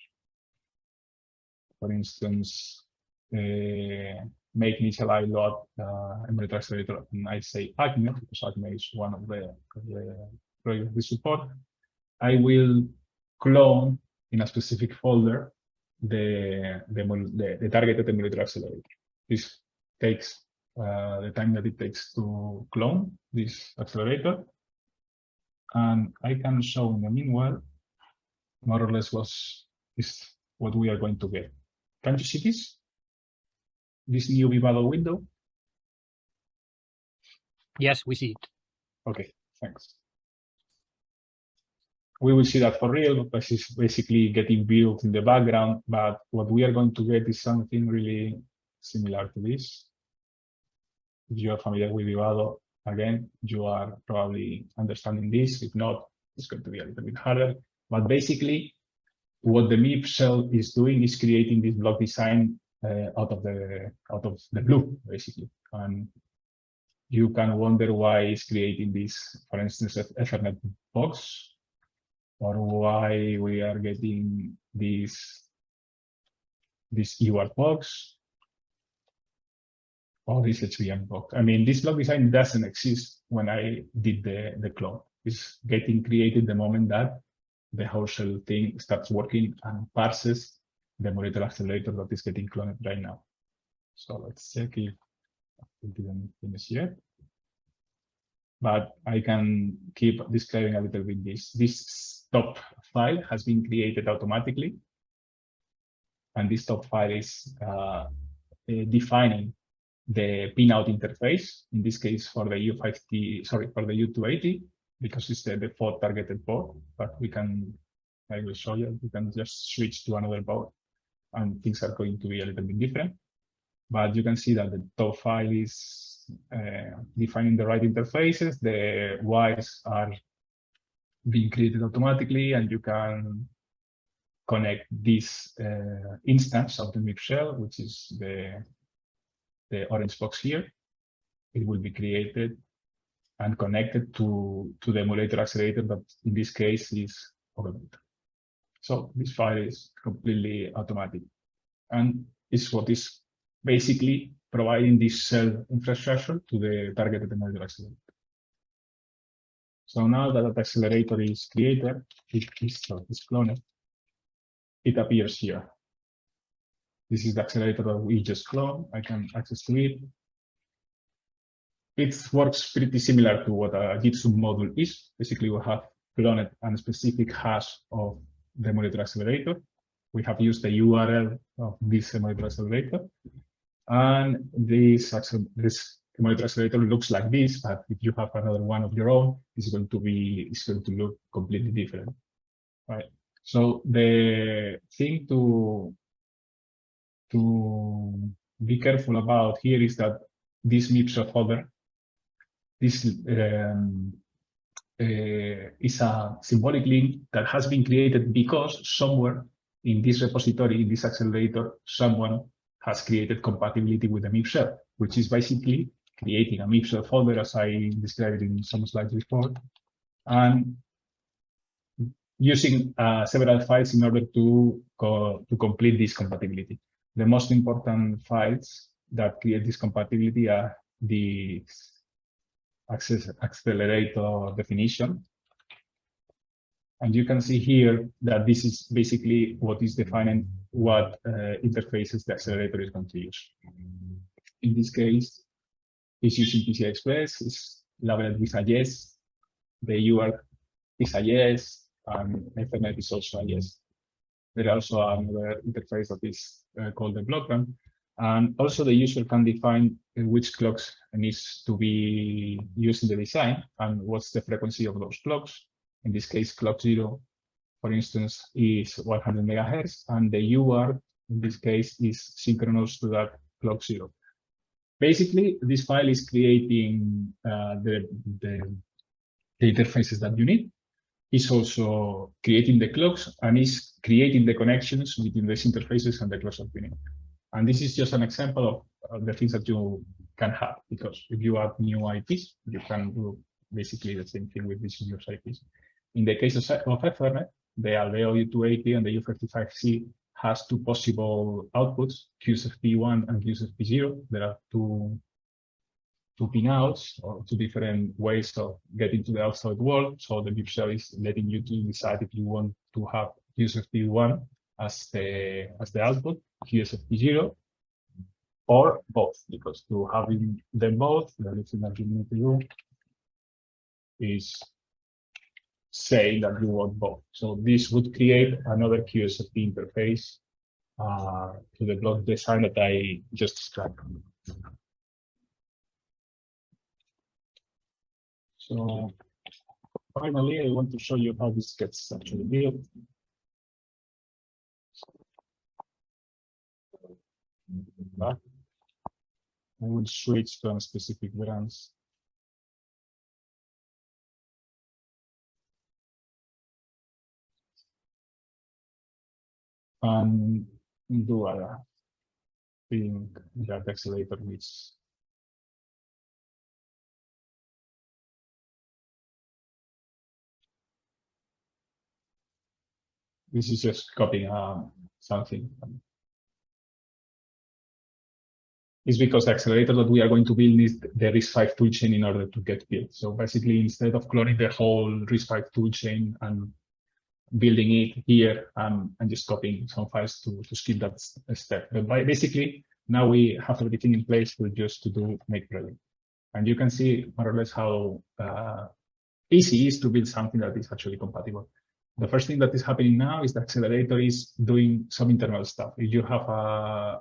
for instance, make initialize load emulator accelerator, and I say Acme, because Acme is one of the projects we support, I will clone in a specific folder the targeted emulator accelerator. This takes the time that it takes to clone this accelerator. And I can show in the meanwhile, more or less is what we are going to get. Can you see this? This new Vivado window? Yes, we see it. Okay, thanks. We will see that for real, because it's basically getting built in the background, but what we are going to get is something really similar to this. If you are familiar with Vivado, again, you are probably understanding this. If not, it's going to be a little bit harder. But basically, what the MEEP shell is doing is creating this block design out of the blue, basically. And you can wonder why it's creating this, for instance, Ethernet box, or why we are getting this UART box, or this HBM box. I mean, this block design doesn't exist when I did the clone. It's getting created the moment that the whole shell thing starts working and parses the emulator accelerator that is getting cloned right now. So let's check if it didn't finish yet. But I can keep describing a little bit this. This top file has been created automatically. And this top file is defining the pinout interface, in this case for the U50, sorry, for the U280, because it's the default targeted port. But we can, I will show you, we can just switch to another port and things are going to be a little bit different. But you can see that the top file is defining the right interfaces, the wires are being created automatically, and you can connect this instance of the MEEP shell, which is the orange box here. It will be created and connected to the emulator accelerator that in this case is automated. So this file is completely automatic, and it's what is basically providing this shell infrastructure to the targeted emulator accelerator. So now that the accelerator is created, it is cloned, it appears here. This is the accelerator that we just cloned. I can access to it. It works pretty similar to what a Jitsu module is. Basically, we have cloned a specific hash of the emulator accelerator. We have used the URL of this emulator accelerator. And this emulator accelerator looks like this, but if you have another one of your own, it's going to look completely different. Right. So the thing to be careful about here is that this MEEP shell folder, this is a symbolic link that has been created because somewhere in this repository, in this accelerator, someone has created compatibility with the MEEP shell, which is basically creating a MEEP shell folder, as I described in some slides before, and using several files in order to complete this compatibility. The most important files that create this compatibility are the accelerator definition. And you can see here that this is basically what is defining what interfaces the accelerator is going to use. In this case, it's using PCI Express, it's labeled with a yes, the UART is a yes, and Ethernet is also a yes. There is also another interface that is called the blockgram. And also the user can define which clocks needs to be used in the design and what's the frequency of those clocks. In this case, clock 0, for instance, is 100 megahertz, and the UART in this case is synchronous to that clock 0. Basically, this file is creating the interfaces that you need. is also creating the clocks and is creating the connections between these interfaces and the clocks that we need. And this is just an example of the things that you can have, because if you add new IPs, you can do basically the same thing with these new IPs. In the case of Ethernet, the Alveo U280 and the U35C has two possible outputs, QSFP1 and QSFP0. There are two pinouts or two different ways of getting to the outside world. So the MEEP shell is letting you to decide if you want to have QSFP1 as the output, QSFP0, or both, because to having them both, the only thing that you need to do is say that you want both. So this would create another QSFP interface to the block design that I just described. So finally, I want to show you how this gets actually built. Back. I will switch to a specific branch. And do a thing that accelerator needs. This is just copying something. It's because the accelerator that we are going to build needs the RISC-V toolchain in order to get built. So basically, instead of cloning the whole RISC-V toolchain and building it here and just copying some files to skip that step. But basically, now we have everything in place for just to do make ready. And you can see more or less how easy it is to build something that is actually compatible. The first thing that is happening now is the accelerator is doing some internal stuff. If you have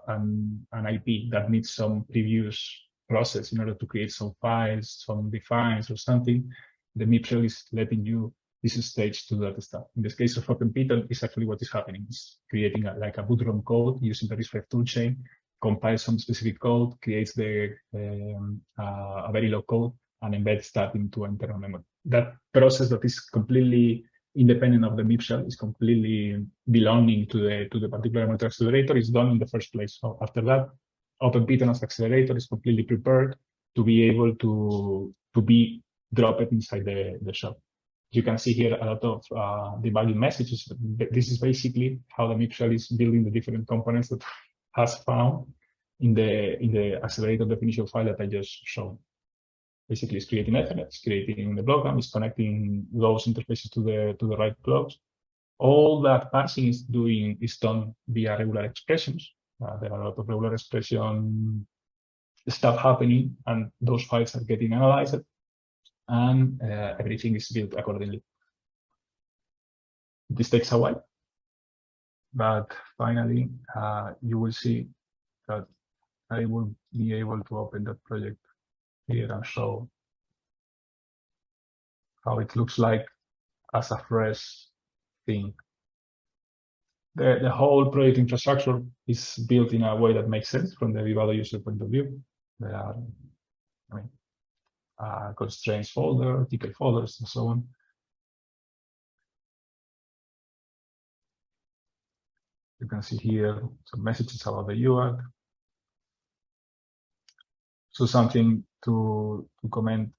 an IP that needs some previous process in order to create some files, some defines or something, the MEEP shell is letting you this stage to do that stuff. In this case of OpenPython, is actually what is happening. It's creating like a bootrom code using the RISC-V toolchain, compiles some specific code, creates a Verilog code, and embeds that into internal memory. That process that is completely independent of the MEEP shell, is completely belonging to the particular memory accelerator, is done in the first place. So after that, OpenPython as accelerator is completely prepared to be able to be dropped inside the shell. You can see here a lot of debugging messages. This is basically how the MEEP shell is building the different components that has found in the accelerator definition file that I just showed. Basically, it's creating Ethernet, it's creating the program, it's connecting those interfaces to the right blocks. All that parsing is done via regular expressions. There are a lot of regular expression stuff happening, and those files are getting analyzed, and everything is built accordingly. This takes a while, but finally, you will see that I will be able to open that project here and show how it looks like as a fresh thing. The whole project infrastructure is built in a way that makes sense from the Vivado user point of view. There are, constraints folder, ticket folders, and so on. You can see here some messages about the UART. So something to comment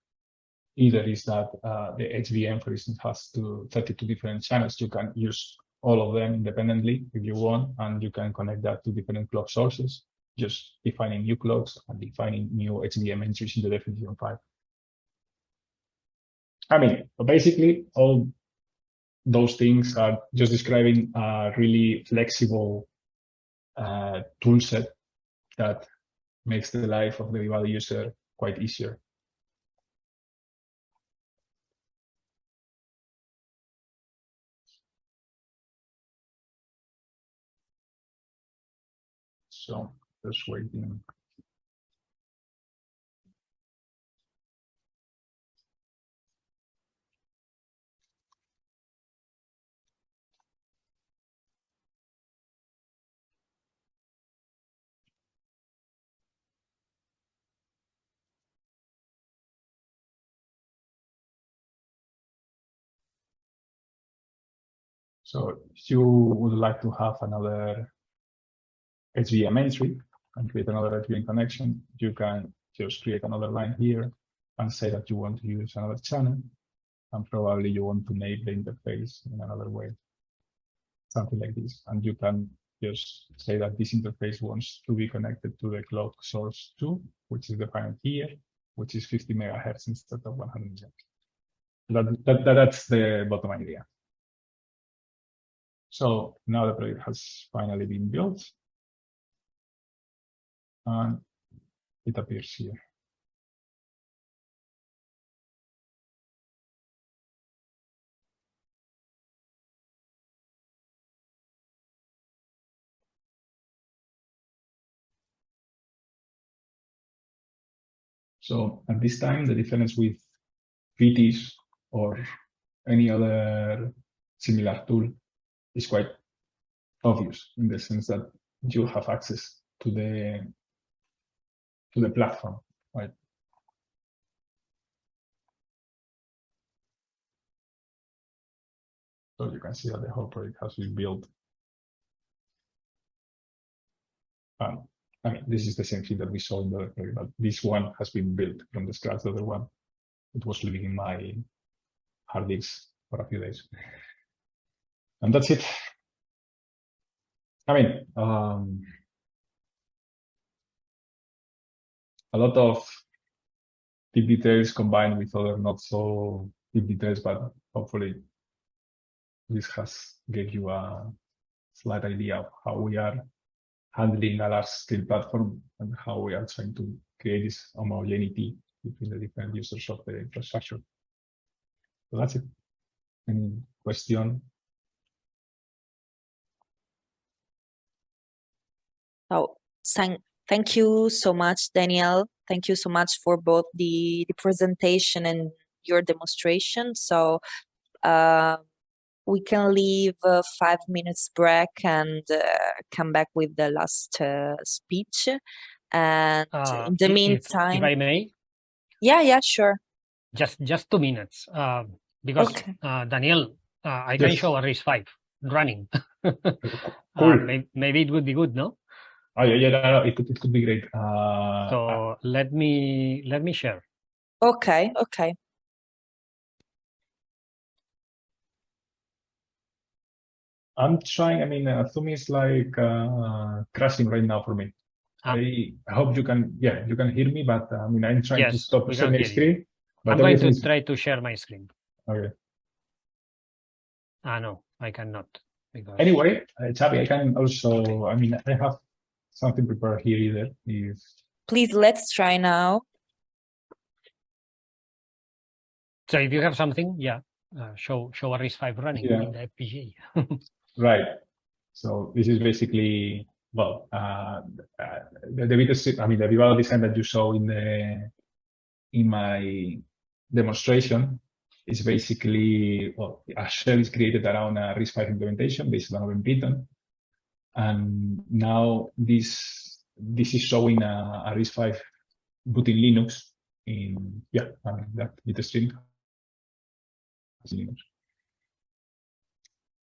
either is that the HVM, for instance, has 32 different channels. You can use all of them independently if you want, and you can connect that to different clock sources, just defining new clocks and defining new HVM entries in the definition file. I mean, basically, all those things are just describing a really flexible tool set that makes the life of the Vivado user quite easier. So just waiting. So if you would like to have another HVM entry and create another HVM connection, you can just create another line here and say that you want to use another channel, and probably you want to make the interface in another way, something like this. And you can just say that this interface wants to be connected to the clock source 2, which is defined here, which is 50 megahertz instead of 100 megahertz. That's the bottom idea. So now the project has finally been built, and it appears here. So at this time, the difference with VTs or any other similar tool is quite obvious, in the sense that you have access to the platform, right? So you can see that the whole project has been built. I mean, this is the same thing that we saw in the other project, but this one has been built from the scratch. The other one, it was living in my hard disk for a few days. And that's it. I mean, a lot of deep details combined with other not so deep details, but hopefully this has gave you a slight idea of how we are handling a large scale platform and how we are trying to create this homogeneity between the different users of the infrastructure. So that's it. Any question? So thank you so much, Daniel. Thank you so much for both the presentation and your demonstration. So we can leave 5 minutes break and come back with the last speech. And in the meantime, if I may, yeah, sure. Just 2 minutes, because Okay. Daniel, I can show a RISC-V running. Cool. Maybe it would be good, no? Oh yeah, it could be great. So let me share. Okay. I'm trying. I mean, Zoom is like crashing right now for me. I hope you can. Yeah, you can hear me, but I mean, I'm trying to stop sharing the screen. But I'm going to try to share my screen. Okay. No, I cannot. Because... Anyway, Xavi, I can also. I mean, I have something prepared here either. If please, let's try now. So if you have something, yeah, show a RISC-V running in the FPGA. Right. So this is basically, well, the video, I mean, the visual design that you saw in my demonstration is basically, well, a shell is created around a RISC-V implementation based on OpenPython. And now this is showing a RISC-V boot in Linux in, that bitstream.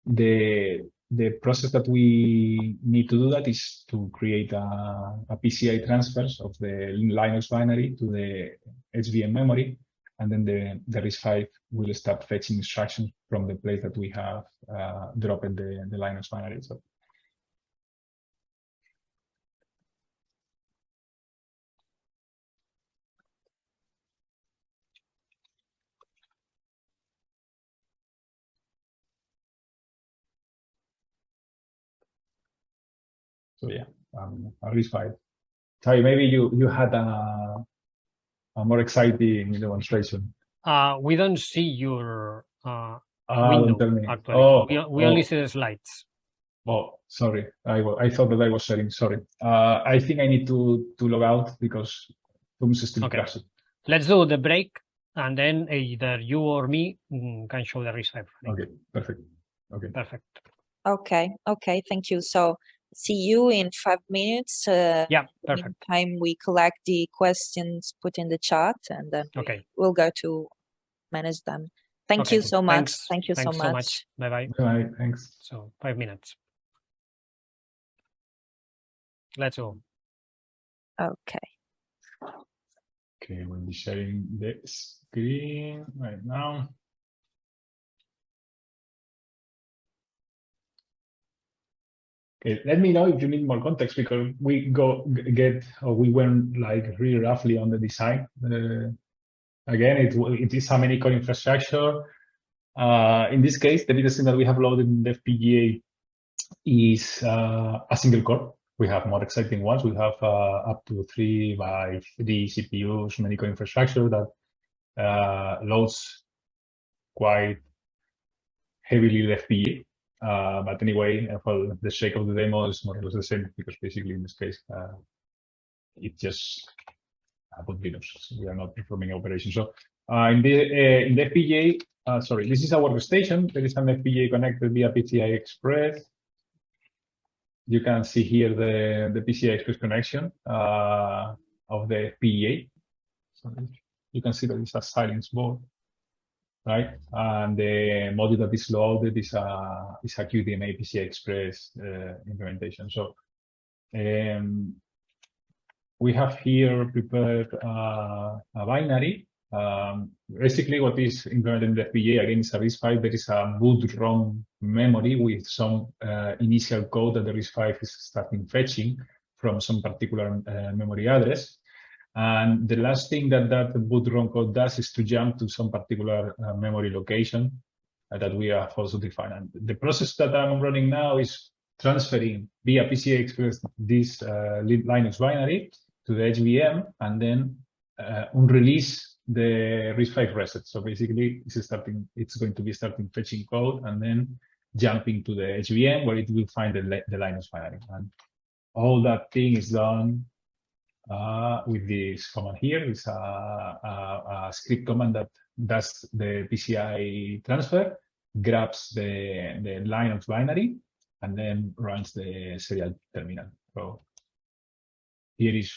The process that we need to do that is to create a PCI transfers of the Linux binary to the HVM memory, and then the RISC-V will start fetching instructions from the place that we have dropped the Linux binary. So yeah, a RISC-V. Sorry, maybe you had a more exciting demonstration. We don't see your window, actually. Oh, we only see the slides. Oh, sorry. I thought that I was sharing. Sorry. I think I need to log out because Zoom is still crashing. Let's do the break, and then either you or me can show the RISC-V. Okay, perfect. Okay. Perfect. Okay, thank you. So see you in 5 minutes. Yeah, perfect. Meantime, we collect the questions put in the chat, and then we'll go to manage them. Thank you so much. Thanks. Thank you so Thanks so much. Bye bye. Bye. Thanks. So 5 minutes. Let's go. Okay. Okay, we'll be sharing the screen right now. Okay, let me know if you need more context because we went like really roughly on the design. Again, it is a many core infrastructure. In this case, the biggest thing that we have loaded in the FPGA is a single core. We have more exciting ones. We have up to 3 by 3 CPUs, many core infrastructure that loads quite heavily the FPGA. But anyway, for the sake of the demo, it's more or less the same because basically in this case, it just put Linux. So we are not performing operations. So in the FPGA, sorry, this is our workstation. There is an FPGA connected via PCI Express. You can see here the PCI Express connection of the FPGA. So you can see that it's a silence board, right? And the module that is loaded is a QDMA PCI Express implementation. So we have here prepared a binary. Basically, what is implemented in the FPGA again is a RISC-V. There is a boot ROM memory with some initial code that the RISC-V is starting fetching from some particular memory address. And the last thing that boot ROM code does is to jump to some particular memory location that we have also defined. And the process that I'm running now is transferring via PCI Express this Linux binary to the HVM and then unrelease the RISC-V reset. So basically, it's going to be starting fetching code and then jumping to the HVM where it will find the Linux binary. And all that thing is done with this command here. It's a script command that does the PCI transfer, grabs the Linux binary, and then runs the serial terminal. So here is,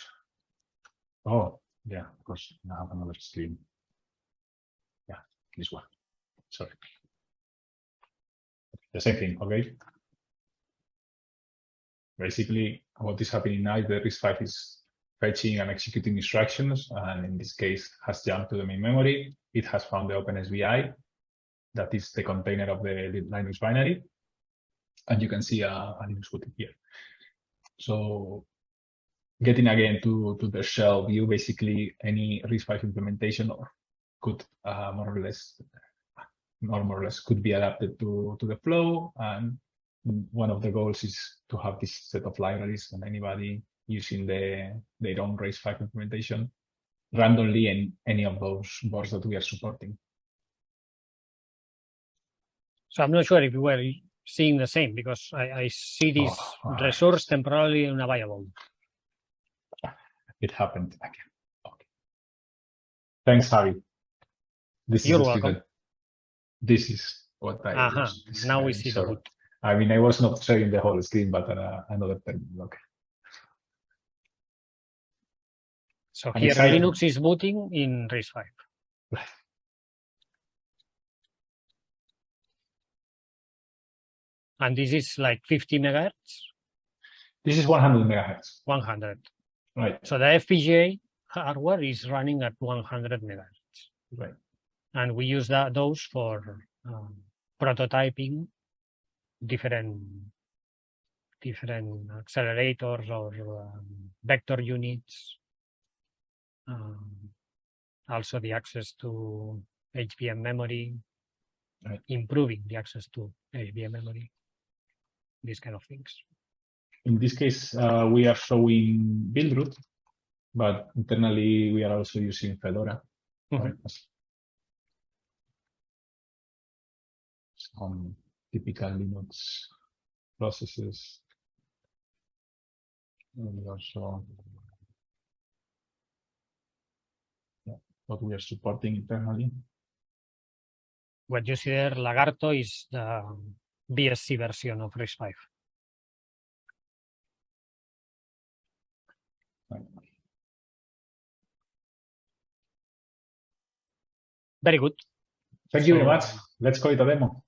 oh, yeah, of course, I have another screen. Yeah, this one. Sorry. The same thing, okay? Basically, what is happening now is the RISC-V is fetching and executing instructions, and in this case, has jumped to the main memory. It has found the OpenSVI, that is the container of the Linux binary, and you can see a Linux booting here. So getting again to the shell view, basically any RISC-V implementation could more or less could be adapted to the flow. And one of the goals is to have this set of libraries and anybody using their own RISC-V implementation randomly in any of those boards that we are supporting. So I'm not sure if you were seeing the same because I see this resource temporarily unavailable. It happened again. Okay. Thanks, Harry. You're welcome. This is what I was now we see the boot. I mean, I was not sharing the whole screen, but another terminal. Okay. So here Linux is booting in RISC-V. Right. And this is like 50 megahertz? This is 100 megahertz. 100. Right. So the FPGA hardware is running at 100 megahertz. Right. And we use those for prototyping different accelerators or vector units. Also the access to HBM memory, right. Improving the access to HBM memory, these kind of things. In this case, we are showing build root, but internally we are also using Fedora. Right? Some typical Linux processes. And also what we are supporting internally. What you see there, Lagarto, is the BSC version of RISC-V. Right. Very good. Thank you very So- much. Let's call it a demo.